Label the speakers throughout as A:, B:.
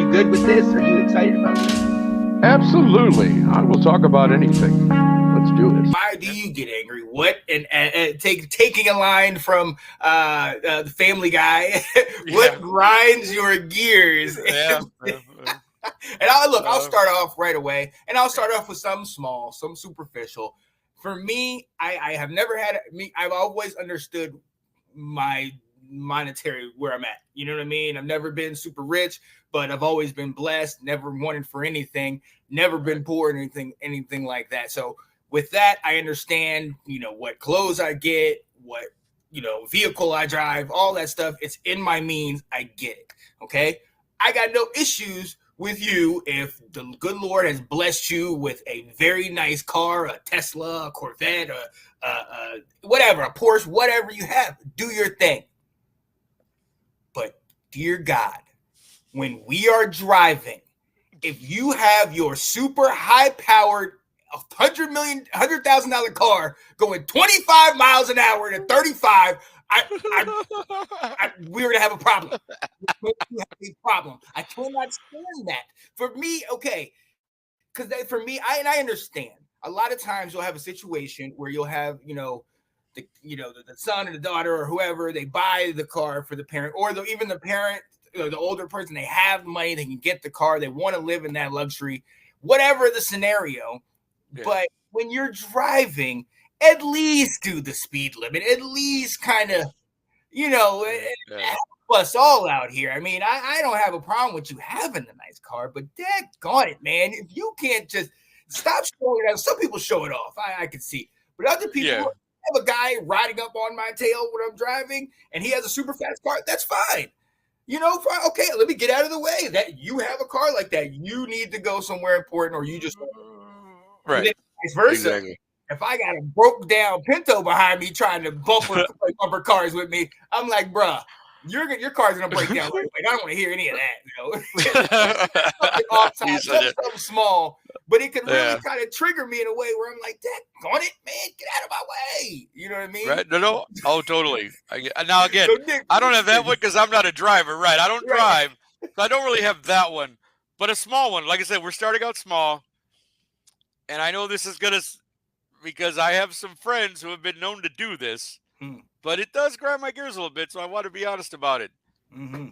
A: you good with this? Are you excited about this?
B: Absolutely. I will talk about anything. Let's do this.
C: Why do you get angry? What and taking a line from the Family Guy, what grinds your gears?
D: Yeah.
C: And I'll start off right away, and I'll start off with something small, some superficial. For me, I have never had me. I've always understood my monetary where I'm at. You know what I mean? I've never been super rich, but I've always been blessed. Never wanted for anything. Never been poor or anything like that. So with that, I understand. What clothes I get, what vehicle I drive, all that stuff. It's in my means. I get it. Okay, I got no issues with you if the good Lord has blessed you with a very nice car, a Tesla, a Corvette, whatever, a Porsche, whatever you have, do your thing. But dear God, when we are driving, if you have your super high-powered $100,000 car going 25 miles an hour to 35, we're gonna have a problem. I cannot stand that. For me, okay, because for me, I understand. A lot of times you'll have a situation where you'll have the son or the daughter or whoever, they buy the car for the parent, or even the parent, the older person, they have money, they can get the car, they want to live in that luxury, whatever the scenario. Yeah. But when you're driving, at least do the speed limit. At least kind of, help us all out here. I mean, I don't have a problem with you having a nice car, but daggone it, man. If you can't just stop showing it off. Some people show it off. I can see. But other people, have a guy riding up on my tail when I'm driving, and he has a super fast car, that's fine. Okay, let me get out of the way. That you have a car like that, you need to go somewhere important, or you just
D: right.
C: Vice versa. Exactly. If I got a broke down Pinto behind me trying to bumper cars with me, I'm like, bruh, your car's gonna break down right away. I don't want to hear any of that. Something off time, something small, but it could really kind of trigger me in a way where I'm like, daggone it, man, get out of my way. You know what I mean?
D: Right? No. Oh, totally. Now again, I don't have that one because I'm not a driver. Right? I don't drive, so I don't really have that one. But a small one, like I said, we're starting out small, and I know this is gonna. Because I have some friends who have been known to do this, but it does grind my gears a little bit, so I want to be honest about it.
C: Mm-hmm.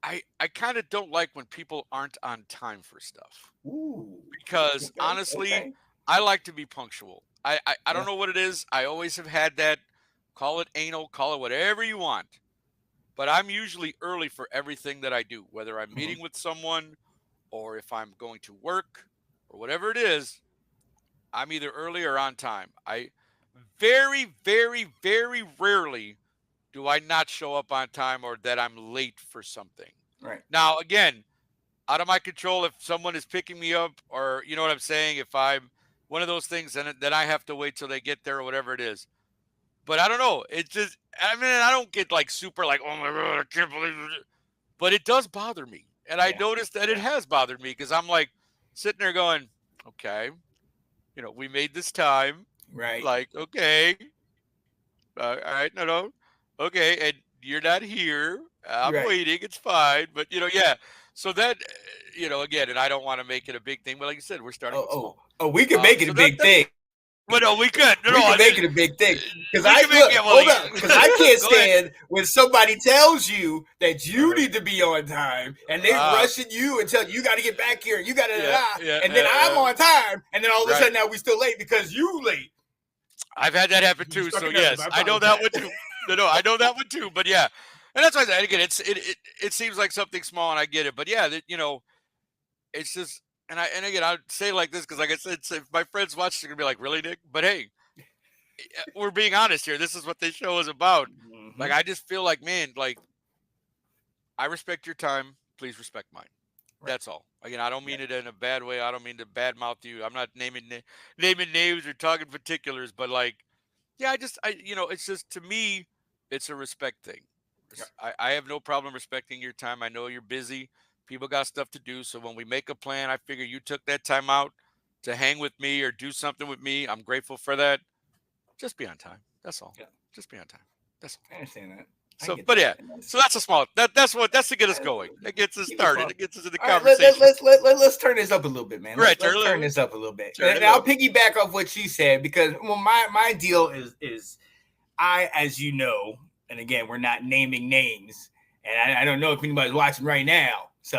D: I kind of don't like when people aren't on time for stuff.
C: Ooh.
D: Because honestly, I like to be punctual. I don't know what it is. I always have had that. Call it anal, call it whatever you want. But I'm usually early for everything that I do, whether I'm meeting with someone or if I'm going to work or whatever it is. I'm either early or on time. I very, very, very rarely do I not show up on time or that I'm late for something.
C: Right.
D: Now, again, out of my control if someone is picking me up or, you know what I'm saying, if I'm one of those things, then I have to wait till they get there or whatever it is. But I don't know. It's just, I mean, I don't get like super like, oh my God, I can't believe it. But it does bother me. And I noticed that it has bothered me because I'm like sitting there going, okay. We made this time.
C: Right.
D: Like, okay. All right. No. Okay. And you're not here. I'm waiting. It's fine. But, So that, again, and I don't want to make it a big thing. But like you said, we're starting with small.
C: Oh, we can make it a big thing.
D: Well, no, we could.
C: We can make it a big thing. Because I can't stand when somebody tells you that you need to be on time and they rushing you and tell you got to get back here and you got to and then I'm on time and then all of a sudden now we still late because you late.
D: I've had that happen too. So yes, I know that one too. No, I know that one too. But yeah, and that's why I said, again, it seems like something small and I get it. But yeah, it's just. And again, I'd say like this because, like I said, if my friends watch, they're gonna be like, "Really, Nick?" But hey, we're being honest here. This is what this show is about. Mm-hmm. Like, I just feel like, man, like, I respect your time. Please respect mine. Right. That's all. Again, I don't mean it in a bad way. I don't mean to badmouth you. I'm not naming names or talking particulars. But like, yeah, it's just to me, it's a respect thing. Yeah. I have no problem respecting your time. I know you're busy. People got stuff to do. So when we make a plan, I figure you took that time out to hang with me or do something with me. I'm grateful for that. Just be on time. That's all. Yeah. Just be on time. That's all.
C: I understand that.
D: So, but yeah, so that's a small. That's to get us going. That gets us started. It gets us in the conversation.
C: Let's turn this up a little bit, man. Let's turn this up a little bit. And I'll piggyback off what you said because my deal is as you know, and again, we're not naming names, and I don't know if anybody's watching right now, so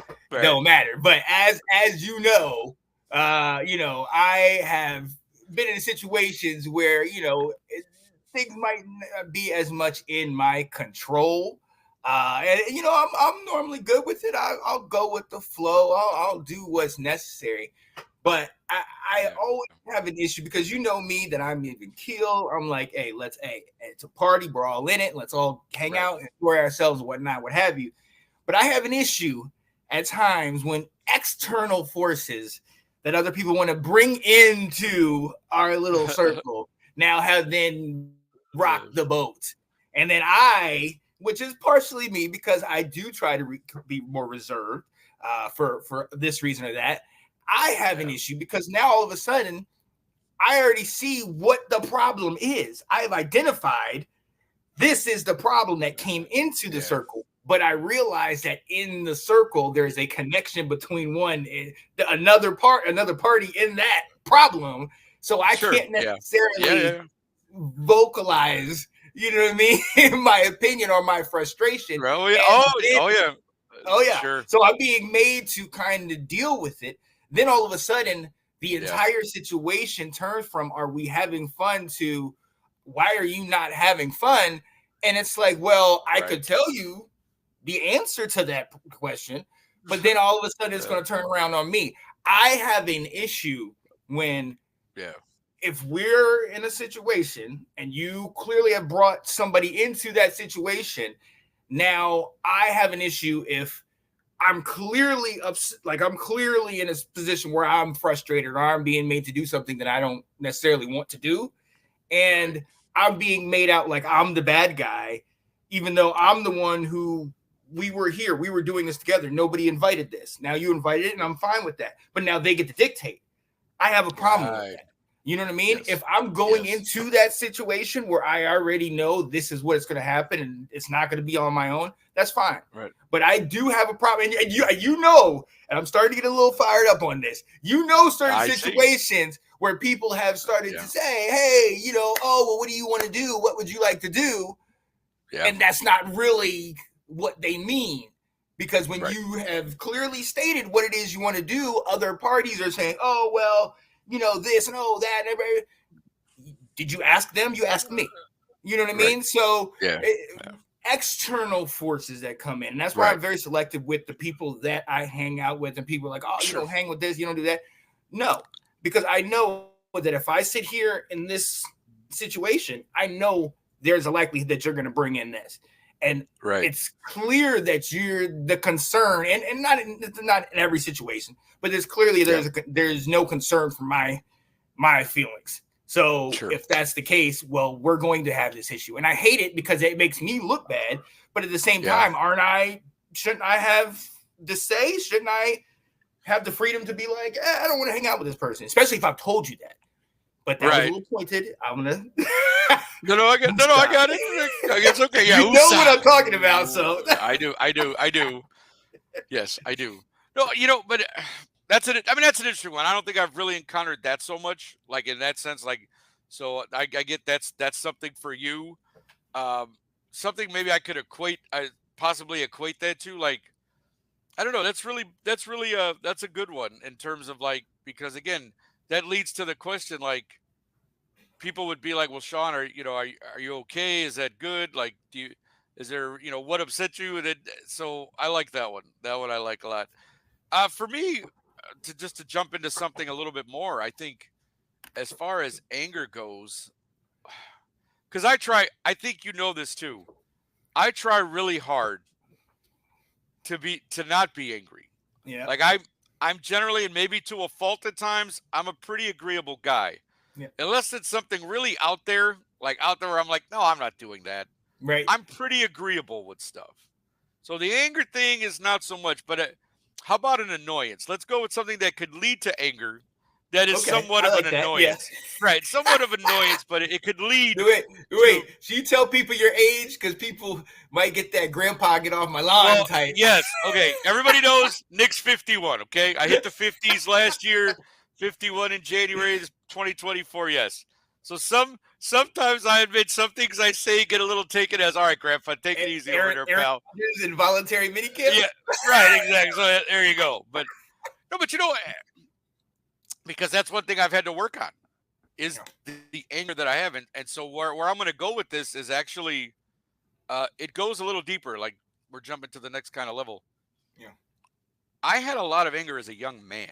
C: it don't matter. But as you know, I have been in situations where things might not be as much in my control. And I'm normally good with it. I'll go with the flow. I'll do what's necessary. But I always have an issue because you know me that I'm even keel. I'm like, hey, it's a party. We're all in it. Let's all hang out, enjoy ourselves, and whatnot, what have you. But I have an issue at times when external forces that other people want to bring into our little circle now have then rocked the boat. And then which is partially me because I do try to be more reserved for this reason or that, I have an issue because now all of a sudden I already see what the problem is. I have identified this is the problem that came into the circle. But I realize that in the circle, there's a connection between another party in that problem. So I can't necessarily vocalize, you know what I mean, my opinion or my frustration.
D: Oh yeah.
C: Sure. So I'm being made to kind of deal with it. Then all of a sudden, the entire situation turns from "Are we having fun?" to "Why are you not having fun?" And it's like, well, I could tell you the answer to that question, but then all of a sudden it's going to turn around on me. I have an issue when, if we're in a situation and you clearly have brought somebody into that situation, now I have an issue if I'm clearly upset, like I'm clearly in a position where I'm frustrated or I'm being made to do something that I don't necessarily want to do. And I'm being made out like I'm the bad guy, even though I'm the one who we were here. We were doing this together. Nobody invited this. Now you invited it and I'm fine with that. But now they get to dictate. I have a problem with that. You know what I mean? Yes. If I'm going into that situation where I already know this is what it's going to happen and it's not going to be on my own, that's fine.
D: Right.
C: But I do have a problem. And you know, and I'm starting to get a little fired up on this. You know, certain situations where people have started to say, hey, oh, well, what do you want to do? What would you like to do? Yeah. And that's not really what they mean. Because when you have clearly stated what it is you want to do, other parties are saying, oh, well, this and that. And did you ask them? You asked me. You know what I mean? So external forces that come in. And that's why I'm very selective with the people that I hang out with. And people are like, oh, you don't hang with this, you don't do that. No, because I know that if I sit here in this situation, I know there's a likelihood that you're going to bring in this. And it's clear that you're the concern, and not in every situation, but it's clearly there's no concern for my feelings. So if that's the case, well, we're going to have this issue, and I hate it because it makes me look bad. But at the same time, shouldn't I have the say? Shouldn't I have the freedom to be like, I don't want to hang out with this person, especially if I've told you that? But that was a little pointed. I'm gonna.
D: I got it. It's okay. Yeah,
C: you know what I'm talking about. So
D: I do. Yes, I do. No, but that's an interesting one. I don't think I've really encountered that so much, like in that sense. Like, so I get that's something for you. Something maybe I could possibly equate that to. Like, I don't know. That's really that's a good one in terms of like, because again, that leads to the question like. People would be like, well, Sean, are you okay? Is that good? Like, is there, what upset you? And so I like that one. That one I like a lot. For me, to jump into something a little bit more, I think as far as anger goes, because I think you know this too. I try really hard to not be angry.
C: Yeah.
D: Like I'm generally, and maybe to a fault at times, I'm a pretty agreeable guy. Yeah. Unless it's something really out there where I'm like, no, I'm not doing that.
C: Right.
D: I'm pretty agreeable with stuff. So the anger thing is not so much, but how about an annoyance? Let's go with something that could lead to anger, that is
C: Okay,
D: somewhat
C: I
D: of
C: like
D: an
C: that.
D: annoyance. Right, somewhat of annoyance, but it could lead
C: Wait,
D: to
C: should you tell people your age? Because people might get that grandpa get off my lawn
D: well,
C: type.
D: yes, okay. Everybody knows Nick's 51. Okay, I hit the 50s last year, 51 in January 2024. Yes. So sometimes I admit some things I say get a little taken as all right, Grandpa, take it easy over there,
C: Aaron
D: pal.
C: Rodgers involuntary minicamp.
D: Yeah, right, exactly. So there you go. But no, but because that's one thing I've had to work on is the anger that I have, and so where I'm going to go with this is actually it goes a little deeper. Like we're jumping to the next kind of level.
C: Yeah.
D: I had a lot of anger as a young man.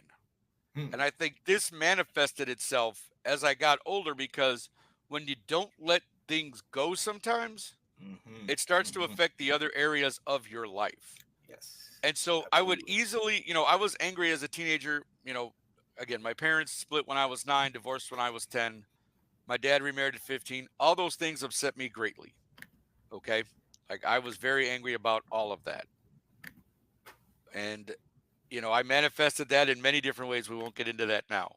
C: Hmm.
D: And I think this manifested itself as I got older because when you don't let things go sometimes, it starts to affect the other areas of your life.
C: Yes.
D: And so I would easily, I was angry as a teenager. Again, my parents split when I was 9, divorced when I was 10. My dad remarried at 15. All those things upset me greatly. Okay. Like I was very angry about all of that. And, I manifested that in many different ways. We won't get into that now.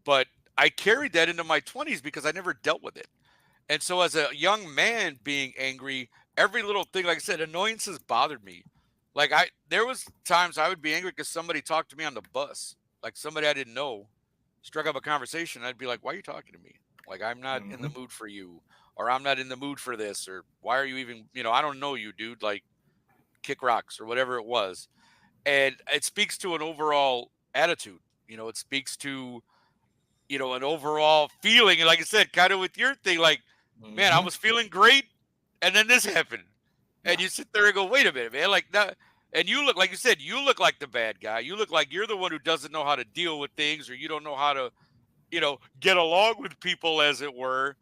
D: But I carried that into my 20s because I never dealt with it. And so as a young man being angry, every little thing, like I said, annoyances bothered me. Like there was times I would be angry because somebody talked to me on the bus, like somebody I didn't know struck up a conversation. I'd be like, why are you talking to me? Like, I'm not in the mood for you, or I'm not in the mood for this, or why are you even, I don't know you, dude, like kick rocks or whatever it was. And it speaks to an overall attitude, it speaks to, an overall feeling. And like I said, kind of with your thing, like, man, I was feeling great. And then this happened. And you sit there and go, wait a minute, man. Like that. And you look, like you said, you look like the bad guy. You look like you're the one who doesn't know how to deal with things, or you don't know how to, get along with people, as it were.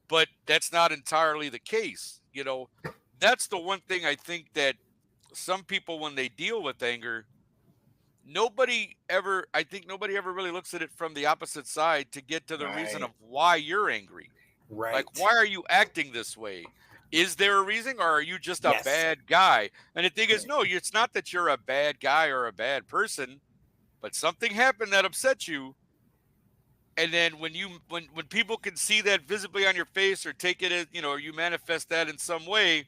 D: But that's not entirely the case. That's the one thing I think that some people, when they deal with anger, I think nobody ever really looks at it from the opposite side to get to the reason of why you're angry.
C: Right.
D: Like, why are you acting this way? Is there a reason, or are you just a
C: Yes.
D: bad guy? And the thing is, no, it's not that you're a bad guy or a bad person, but something happened that upset you. And then when people can see that visibly on your face, or take it as, or you manifest that in some way,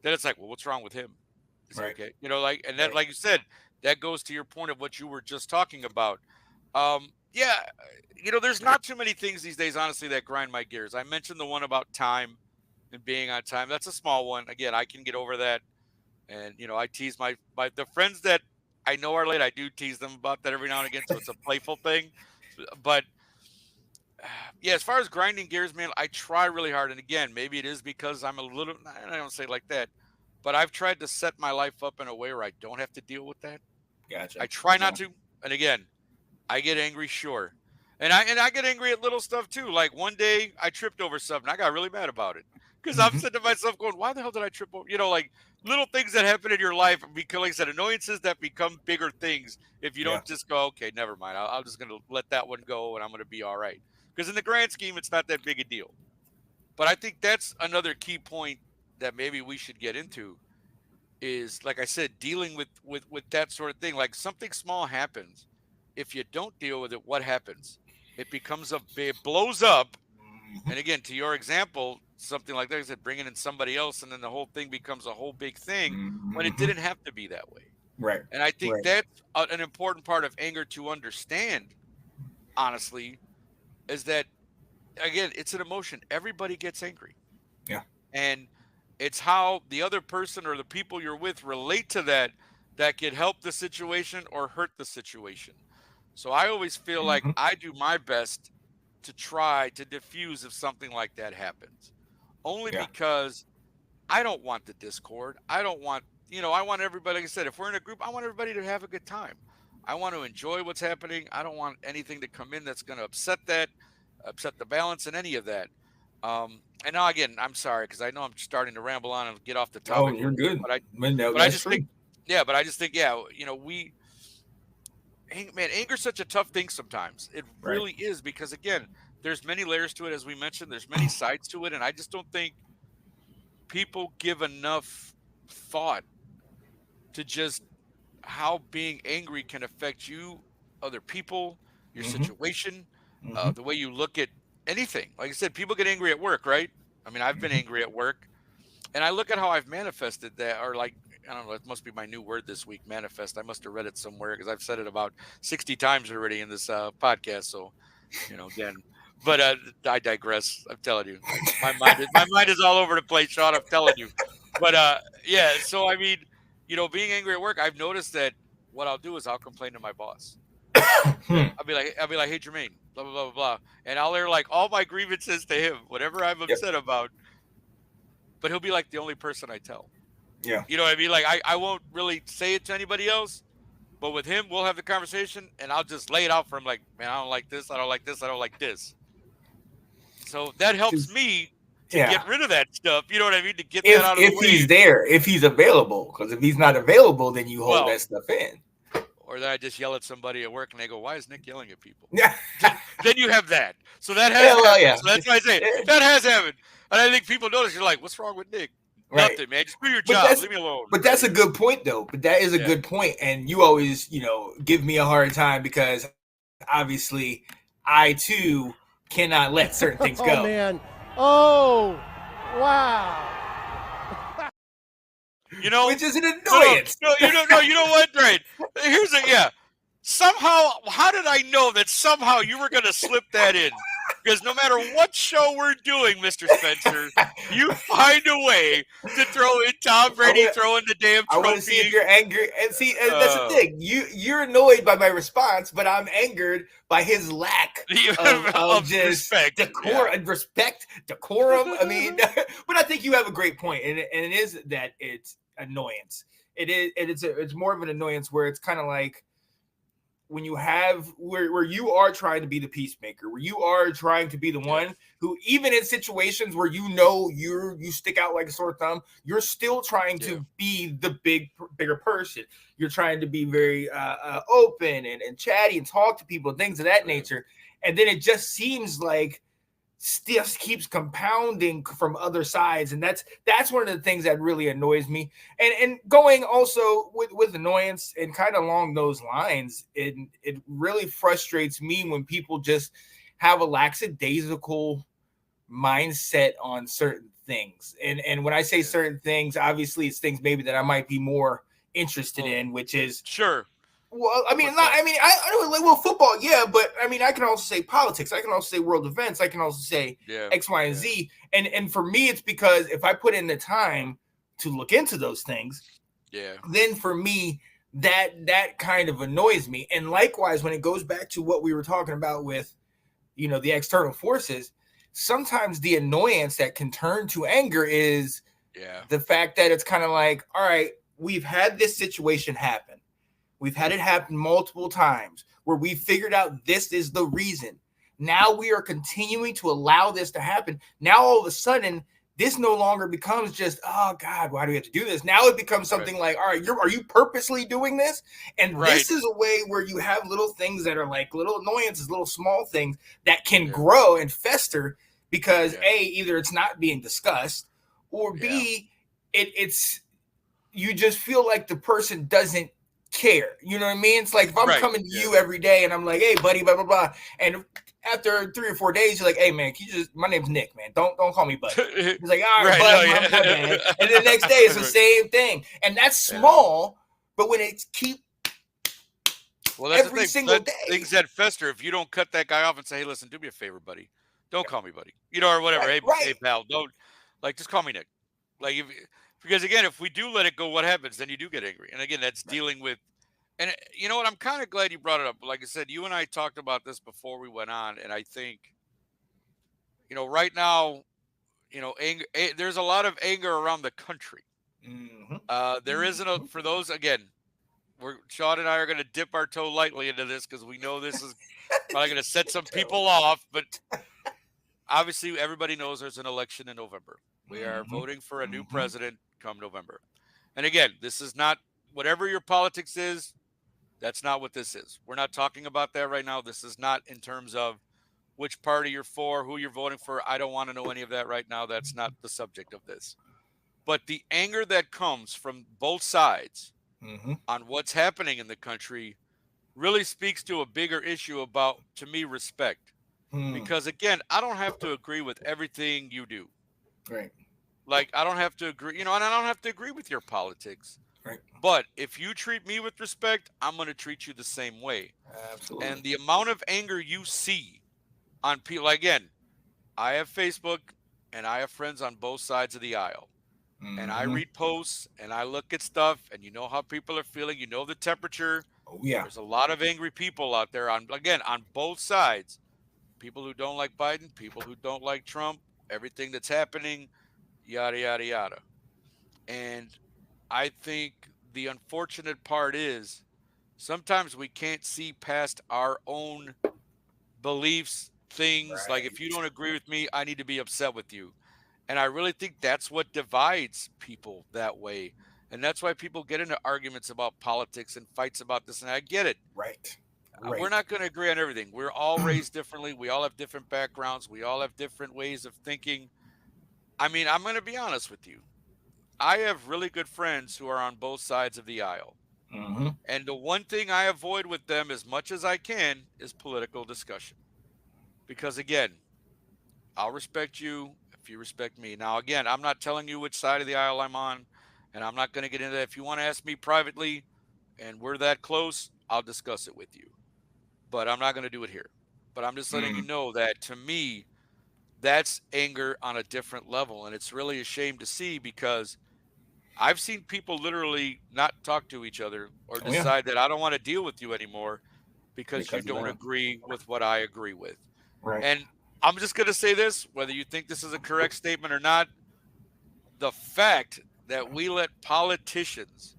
D: then it's like, well, what's wrong with him? Is he
C: Right.
D: okay? And that, like you said, that goes to your point of what you were just talking about. Yeah, there's not too many things these days, honestly, that grind my gears. I mentioned the one about time and being on time. That's a small one. Again, I can get over that. And, I tease my the friends that I know are late. I do tease them about that every now and again. So it's a playful thing. But yeah, as far as grinding gears, man, I try really hard. And again, maybe it is because I'm a little, I don't say it like that, but I've tried to set my life up in a way where I don't have to deal with that.
C: Gotcha.
D: I try not to. And again, I get angry, sure. And I get angry at little stuff too. Like one day I tripped over something. I got really mad about it because I'm sitting to myself going, why the hell did I trip over? Like little things that happen in your life become, like I said, annoyances that become bigger things if you don't just go, okay, never mind. I'm just going to let that one go and I'm going to be all right. Because in the grand scheme, it's not that big a deal. But I think that's another key point that maybe we should get into is, like I said, dealing with that sort of thing. Like something small happens. If you don't deal with it, what happens? It becomes it blows up. And again, to your example, something like that, I said, bringing in somebody else, and then the whole thing becomes a whole big thing when it didn't have to be that way.
C: Right.
D: And I think that's an important part of anger to understand, honestly, is that, again, it's an emotion. Everybody gets angry.
C: Yeah.
D: And it's how the other person or the people you're with relate to that could help the situation or hurt the situation. So I always feel like I do my best to try to diffuse if something like that happens. Only because I don't want the discord. I don't want, I want everybody, like I said, if we're in a group, I want everybody to have a good time. I want to enjoy what's happening. I don't want anything to come in that's going to upset the balance and any of that. And now again, I'm sorry, because I know I'm starting to ramble on and get off the topic.
C: Oh, you're good.
D: But I just think, man, anger's such a tough thing sometimes. It really is, because again, there's many layers to it, as we mentioned. There's many sides to it, and I just don't think people give enough thought to just how being angry can affect you, other people, your situation.
C: Mhm.
D: the way you look at anything. Like I said, people get angry at work, right? I mean, I've been
C: Mhm.
D: angry at work, and I look at how I've manifested that, or like, I don't know, it must be my new word this week, manifest. I must have read it somewhere because I've said it about 60 times already in this podcast. So, again, but I digress. I'm telling you, my mind is all over the place, Sean. I'm telling you, but yeah. So I mean, being angry at work, I've noticed that what I'll do is I'll complain to my boss.
C: Hmm.
D: I'll be like, hey Jermaine, blah blah blah blah blah, and I'll air like all my grievances to him, whatever I'm
C: Yep.
D: upset about. But he'll be like the only person I tell.
C: Yeah.
D: You know what I mean? Like I won't really say it to anybody else, but with him, we'll have the conversation, and I'll just lay it out for him. Like, man, I don't like this. I don't like this. I don't like this. So that helps
C: 'Cause-
D: me to
C: Yeah.
D: get rid of that stuff. You know what I mean? To get that out of the
C: If he's
D: way.
C: there, if he's available, because if he's not available, then you hold
D: Well,
C: that stuff in.
D: or then I just yell at somebody at work, and they go, "Why is Nick yelling at people?"
C: Yeah.
D: Then you have that. So that has
C: Yeah. Well,
D: happened.
C: yeah.
D: So that's why I say
C: Yeah.
D: that has happened. And I think people notice. You're like, "What's wrong with Nick?"
C: Right.
D: Nothing, man. Just do your
C: But
D: job.
C: that's
D: Leave me alone.
C: but
D: Right
C: that's a
D: here.
C: good point though. But that is a
D: Yeah.
C: good point, and you always give me a hard time because obviously I too cannot let certain things go.
E: Oh man! Oh wow!
C: Which is an
D: No,
C: annoyance.
D: no, you know what? Right. Here's yeah. Somehow, how did I know that somehow you were going to slip that in? Because no matter what show we're doing, Mr. Spencer, you find a way to throw in Tom Brady throwing the damn
C: I want to see if
D: trophy.
C: you're angry, and see that's the thing. You're annoyed by my response, but I'm angered by his lack of just
D: respect.
C: decorum. I mean, but I think you have a great point, and it is that it's annoyance. It is, and it's more of an annoyance where it's kind of like when you have where you are trying to be the peacemaker, where you are trying to be the one who, even in situations where you stick out like a sore thumb, you're still trying to be the bigger person. You're trying to be very open and chatty and talk to people, things of that nature. And then it just seems like stuff keeps compounding from other sides, and that's one of the things that really annoys me. And going also with annoyance and kind of along those lines, it really frustrates me when people just have a lackadaisical mindset on certain things. And when I say certain things, obviously it's things maybe that I might be more interested in, which is
D: sure.
C: Well, I mean, I don't like football, yeah, but I mean, I can also say politics. I can also say world events. I can also say X, Y, and Z. And for me, it's because if I put in the time to look into those things, then for me, that kind of annoys me. And likewise, when it goes back to what we were talking about with, the external forces, sometimes the annoyance that can turn to anger is the fact that it's kind of like, all right, we've had this situation happen. We've had it happen multiple times where we figured out this is the reason. Now we are continuing to allow this to happen. Now all of a sudden, this no longer becomes just, oh God, why do we have to do this? Now it becomes something like, all right, are you purposely doing this? And this is a way where you have little things that are like little annoyances, little small things that can grow and fester because A, either it's not being discussed, or B, it's you just feel like the person doesn't care. You know what I mean? It's like if I'm coming to you every day and I'm like, hey buddy, blah blah blah, and after 3 or 4 days you're like, hey man, can you just, my name's Nick, man, don't call me buddy. He's like, all right, bud, my bad. And the next day it's the same thing, and that's small, but when it's
D: that's
C: every single day,
D: things that fester. If you don't cut that guy off and say, hey, listen, do me a favor, buddy, don't call me buddy, or whatever. Hey pal, don't, like, just call me Nick. Like, because again, if we do let it go, what happens? Then you do get angry. And again, that's dealing with, and you know what? I'm kind of glad you brought it up. Like I said, you and I talked about this before we went on. And I think, right now, anger, there's a lot of anger around the country. There isn't for those, again, Sean and I are going to dip our toe lightly into this because we know this is probably going to set some people off. But obviously, everybody knows there's an election in November. We are voting for a new president come November. And again, this is not, whatever your politics is, that's not what this is. We're not talking about that right now. This is not in terms of which party you're for, who you're voting for. I don't want to know any of that right now. That's not the subject of this. But the anger that comes from both sides on what's happening in the country really speaks to a bigger issue about, to me, respect. Because again, I don't have to agree with everything you do.
C: Right.
D: Like I don't have to agree, and I don't have to agree with your politics.
C: Right.
D: But if you treat me with respect, I'm going to treat you the same way.
C: Absolutely.
D: And the amount of anger you see on people, again, I have Facebook and I have friends on both sides of the aisle. And I read posts and I look at stuff and you know how people are feeling, you know the temperature.
C: Oh yeah.
D: There's a lot of angry people out there on both sides. People who don't like Biden, people who don't like Trump, everything that's happening, yada yada yada. And I think the unfortunate part is sometimes we can't see past our own beliefs, things. Like if you don't agree with me, I need to be upset with you. And I really think that's what divides people that way. And that's why people get into arguments about politics and fights about this. And I get it.
C: Right.
D: We're not going to agree on everything. We're all raised differently. We all have different backgrounds. We all have different ways of thinking. I mean, I'm going to be honest with you. I have really good friends who are on both sides of the aisle. And the one thing I avoid with them as much as I can is political discussion. Because again, I'll respect you if you respect me. Now, again, I'm not telling you which side of the aisle I'm on, and I'm not going to get into that. If you want to ask me privately and we're that close, I'll discuss it with you. But I'm not going to do it here. But I'm just letting you know that to me, that's anger on a different level. And it's really a shame to see because I've seen people literally not talk to each other or decide that I don't want to deal with you anymore because you don't agree with what I agree with.
C: Right.
D: And I'm just going to say this, whether you think this is a correct statement or not, the fact that we let politicians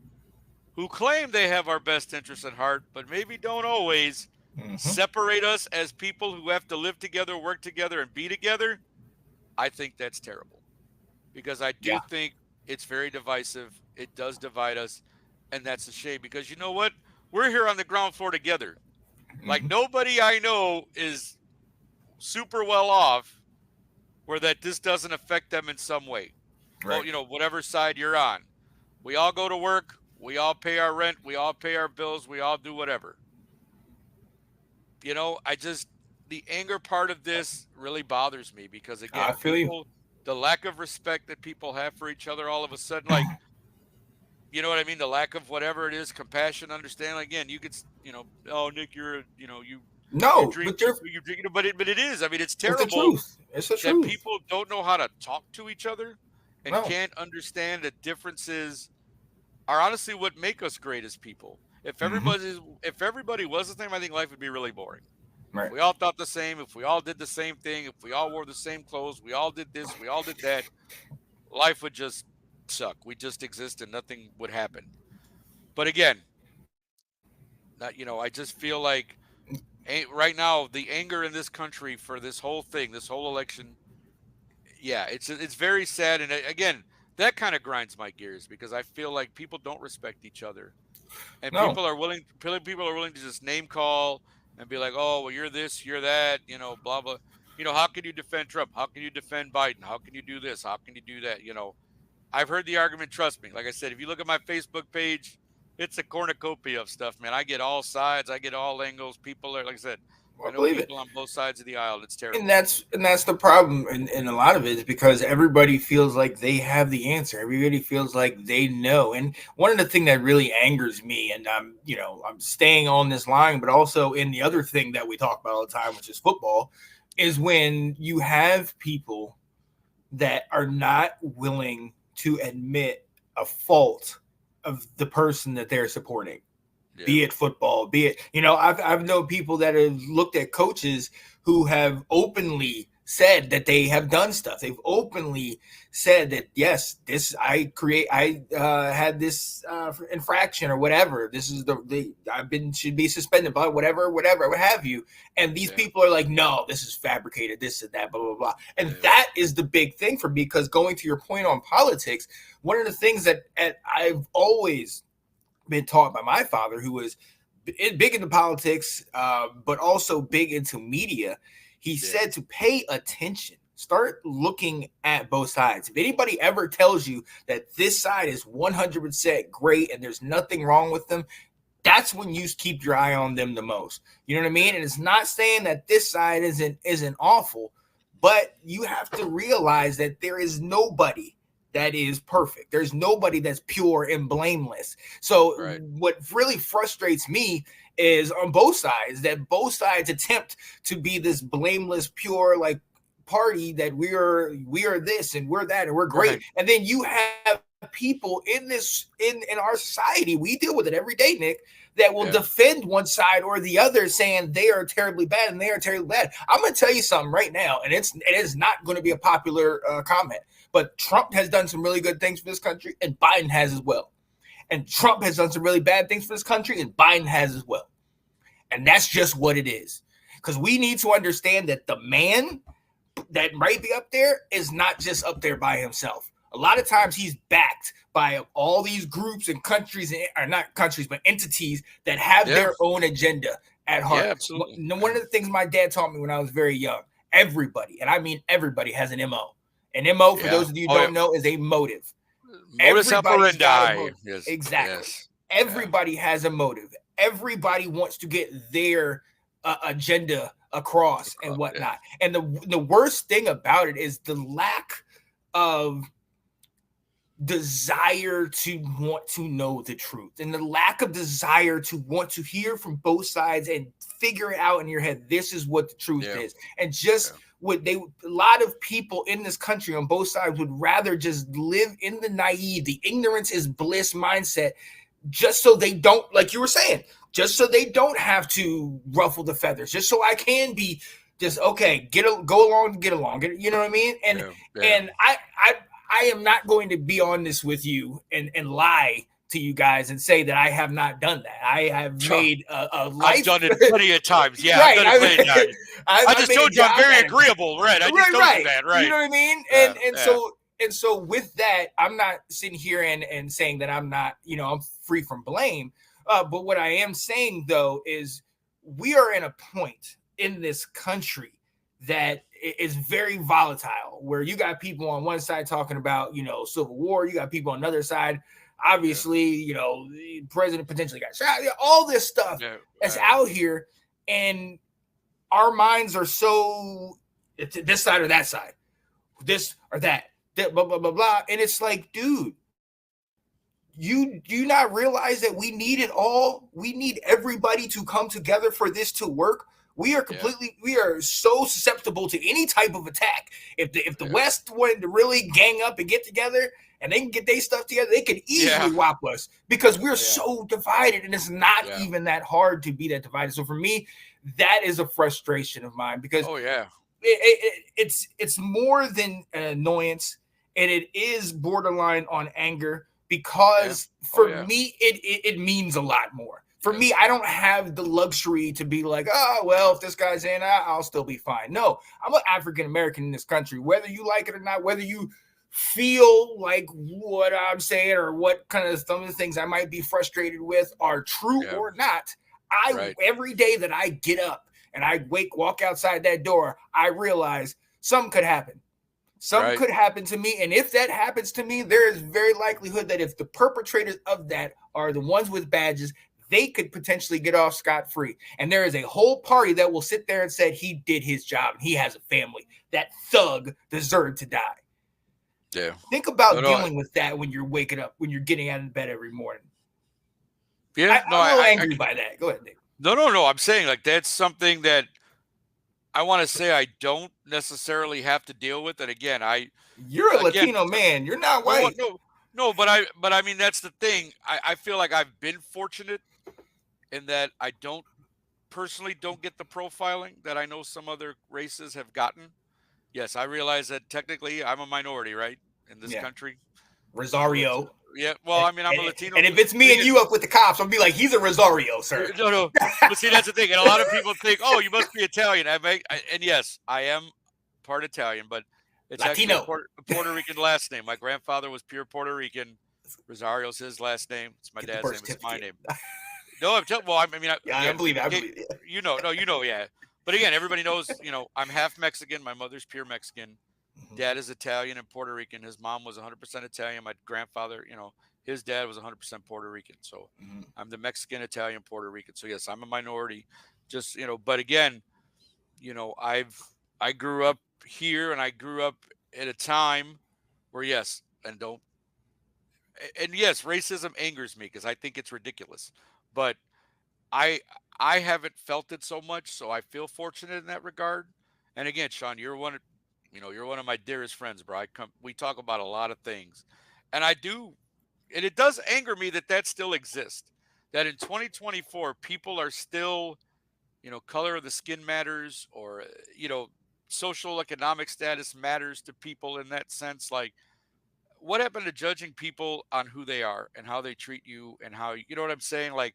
D: who claim they have our best interests at heart, but maybe don't always, separate us as people who have to live together, work together, and be together, I think that's terrible. Because I do think it's very divisive. It does divide us, and that's a shame. Because you know what? We're here on the ground floor together. Like nobody I know is super well off where that this doesn't affect them in some way. Well, you know, whatever side you're on. We all go to work. We all pay our rent. We all pay our bills. We all do whatever. You know, the anger part of this really bothers me because, again, the lack of respect that people have for each other all of a sudden, like, you know what I mean? The lack of whatever it is, compassion, understanding. Again, you could, you know, oh, Nick, you drink, but it is. I mean, it's terrible.
C: It's the
D: that
C: truth.
D: People don't know how to talk to each other and can't understand that differences are honestly what make us great as people. If everybody was the same, I think life would be really boring.
C: Right.
D: If we all thought the same, if we all did the same thing, if we all wore the same clothes, we all did this, we all did that, life would just suck. We just exist and nothing would happen. But again, I just feel like right now the anger in this country for this whole thing, this whole election, it's very sad. And again, that kind of grinds my gears because I feel like people don't respect each other, and people are willing to just name call and be like, oh, well, you're this, you're that, blah blah. How can you defend Trump? How can you defend Biden? How can you do this? How can you do that? I've heard the argument. Trust me. Like I said, if you look at my Facebook page, it's a cornucopia of stuff, man. I get all sides. I get all angles. People are, like I said, I know people on both sides of the aisle. It's terrible.
C: And that's the problem. And a lot of it is because everybody feels like they have the answer. Everybody feels like they know. And one of the things that really angers me, and I'm staying on this line, but also in the other thing that we talk about all the time, which is football, is when you have people that are not willing to admit a fault of the person that they're supporting. Be it football, be it, I've known people that have looked at coaches who have openly said that they have done stuff. They've openly said that, yes, I had this infraction or whatever. This is should be suspended, but whatever, what have you. And these people are like, no, this is fabricated, this and that, blah, blah, blah. And that is the big thing for me, because going to your point on politics, one of the things that I've always been taught by my father, who was big into politics, but also big into media. He said to pay attention, start looking at both sides. If anybody ever tells you that this side is 100% great and there's nothing wrong with them, that's when you keep your eye on them the most. You know what I mean? And it's not saying that this side isn't awful, but you have to realize that there is nobody that is perfect. There's nobody that's pure and blameless. So what really frustrates me is on both sides, that both sides attempt to be this blameless, pure, like party that we are this and we're that and we're great. Right. And then you have people in our society, we deal with it every day, Nick, that will defend one side or the other, saying they are terribly bad and they are terribly bad. I'm going to tell you something right now, and it is not going to be a popular comment, but Trump has done some really good things for this country, and Biden has as well. And Trump has done some really bad things for this country, and Biden has as well. And that's just what it is. Because we need to understand that the man that might be up there is not just up there by himself. A lot of times he's backed by all these groups and countries, or not countries, but entities that have their own agenda at heart. Yeah, absolutely. One of the things my dad taught me when I was very young, everybody, and I mean everybody, has an MO. An MO, for those of you who don't know, is a motive.
D: Modus operandi.
C: Yes. Exactly. Yes. Everybody has a motive. Everybody wants to get their agenda across and whatnot. Yeah. And the worst thing about it is the lack of desire to want to know the truth, and the lack of desire to want to hear from both sides and figure it out in your head. This is what the truth is. And just a lot of people in this country on both sides would rather just live in the naive, the ignorance is bliss mindset, just so they don't, like you were saying, just so they don't have to ruffle the feathers, just so I can be just, okay, go along, get along. You know what I mean? And and I am not going to be on this with you and lie to you guys and say that I have not done that. I have made a life.
D: I've done it plenty of times. Yeah, right. I've done it plenty of times. I just told you I'm very agreeable, right? I just told you that, right? You
C: know what I mean? And so with that, I'm not sitting here and saying that I'm not, I'm free from blame. But what I am saying, though, is we are in a point in this country that is very volatile, where you got people on one side talking about, civil war. You got people on another side, obviously, the president potentially got shot. All this stuff that's out here, and our minds are so this side or that side, this or that, blah, blah, blah, blah. And it's like, dude, do you not realize that we need it all? We need everybody to come together for this to work. We are we are so susceptible to any type of attack. If the West wanted to really gang up and get together and they can get their stuff together, they could easily whop us, because we're so divided, and it's not even that hard to be that divided. So for me, that is a frustration of mine, because it's more than an annoyance, and it is borderline on anger, because for me, it means a lot more. For me, I don't have the luxury to be like, oh, well, if this guy's in, I'll still be fine. No, I'm an African-American in this country, whether you like it or not, whether you feel like what I'm saying or what kind of some of the things I might be frustrated with are true or not. Every day that I get up and I walk outside that door, I realize something could happen. Something could happen to me. And if that happens to me, there is very likelihood that if the perpetrators of that are the ones with badges, they could potentially get off scot-free. And there is a whole party that will sit there and say he did his job and he has a family. That thug deserved to die. Yeah. Think about dealing with that when you're waking up, when you're getting out of bed every morning.
D: Yeah.
C: I'm a little angry by that. Go ahead, Nick.
D: No. I'm saying, like, that's something that I want to say I don't necessarily have to deal with. And again,
C: you're a Latino man. You're not white.
D: No, but I mean, that's the thing. I feel like I've been fortunate in that I don't get the profiling that I know some other races have gotten. Yes, I realize that technically I'm a minority, right, in this country.
C: Rosario.
D: Yeah, well, I mean, I'm a Latino.
C: And if it's me and you up with the cops, I'll be like, he's a Rosario, sir.
D: No. But see, that's the thing. And a lot of people think, oh, you must be Italian. And yes, I am part Italian, but it's
C: Latino.
D: actually a Puerto Rican last name. My grandfather was pure Puerto Rican. Rosario's his last name. It's my dad's name. It's my name. No, I'm telling. Well, I mean,
C: I believe it.
D: You know, yeah. But again, everybody knows. I'm half Mexican. My mother's pure Mexican. Dad is Italian and Puerto Rican. His mom was 100% Italian. My grandfather, His dad was 100% Puerto Rican. So I'm the Mexican, Italian, Puerto Rican. So yes, I'm a minority. Just, you know, but again, you know, I grew up here, and I grew up at a time where yes, and yes, racism angers me because I think it's ridiculous. But I I haven't felt it so much, so I feel fortunate in that regard. And again, Sean, you're one of my dearest friends, bro. We talk about a lot of things, and and it does anger me that that still exists. That in 2024, people are still, you know, color of the skin matters, or you know, social economic status matters to people in that sense. Like, what happened to judging people on who they are and how they treat you and how you know what I'm saying? Like,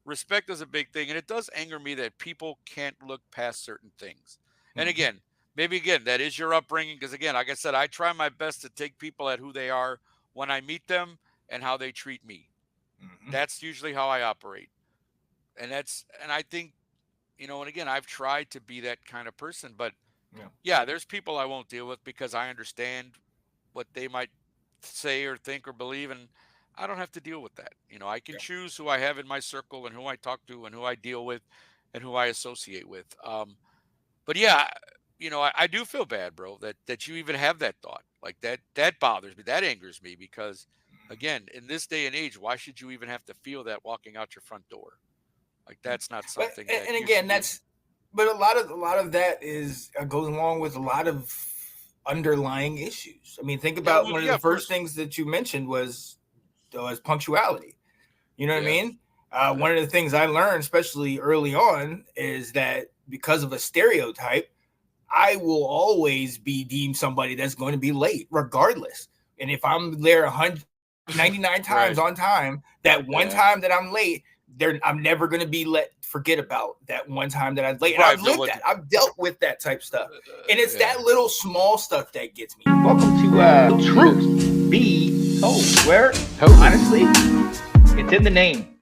D: respect is a big thing, and it does anger me that people can't look past certain things. And again, maybe again that is your upbringing, because again, like I said, I try my best to take people at who they are when I meet them and how they treat me. That's usually how I operate, and I think, you know, and again, I've tried to be that kind of person, but yeah, there's people I won't deal with because I understand what they might say or think or believe, and I don't have to deal with that. You know, I can choose who I have in my circle and who I talk to and who I deal with and who I associate with. But yeah, you know, I do feel bad, bro, that you even have that thought. Like that bothers me. That angers me because again, in this day and age, why should you even have to feel that walking out your front door? Like, that's not something
C: But,
D: that
C: and
D: you
C: again,
D: should
C: that's but a lot of that is goes along with a lot of underlying issues. I mean, think about one of the first things that you mentioned was punctuality. You know what I mean? One of the things I learned, especially early on, is that because of a stereotype, I will always be deemed somebody that's going to be late, regardless. And if I'm there 199 times on time, that one time that I'm late, I'm never going to be forget about that one time that I was late. And I've lived that. I've dealt with that type stuff. And it's that little small stuff that gets me.
A: Welcome to Truth Be Told, where honestly, it's in the name.